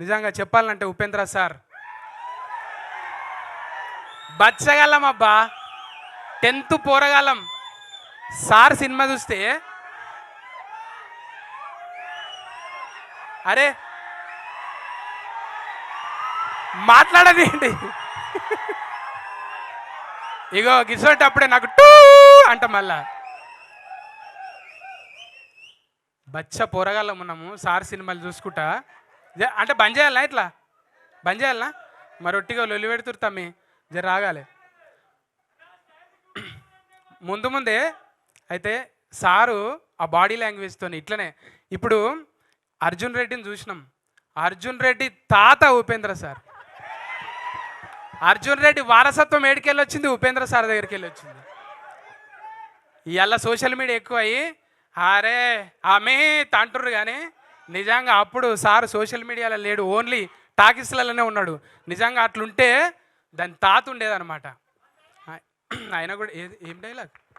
నిజంగా చెప్పాలంటే ఉపేంద్ర సార్ బచ్చగలం అబ్బా, 10th పోరగాలం. సార్ సినిమా చూస్తే అరే మాట్లాడదేంటి, ఇగో గిసోటప్పుడే నాకు టూ అంట మళ్ళా. బచ్చ పోరగాళ్ళం ఉన్నాము సార్ సినిమాలు చూసుకుంటా. అంటే బంద్ చేయాలనా, ఇట్లా బంద్ చేయాలనా? మరి ఒట్టిగా లొల్లి పెడుతుర్తామి, జర రాగాలి. ముందు ముందే అయితే సారు ఆ బాడీ లాంగ్వేజ్తో ఇట్లనే. ఇప్పుడు అర్జున్ రెడ్డిని చూసినాం, అర్జున్ రెడ్డి తాత ఉపేంద్ర సార్. అర్జున్ రెడ్డి వారసత్వం ఏడికెళ్ళి వచ్చింది, ఉపేంద్ర సార్ దగ్గరికి వెళ్ళి వచ్చింది. ఇవాళ సోషల్ మీడియా ఎక్కువ అయ్యి అరే ఆమె తంటుర్రు, కానీ నిజంగా అప్పుడు సార్ సోషల్ మీడియాలో లేడు, ఓన్లీ టాకీస్లలోనే ఉన్నాడు. నిజంగా అట్లుంటే దాని తాత ఉండేదన్నమాట. ఆయన కూడా ఏం డైలాగ్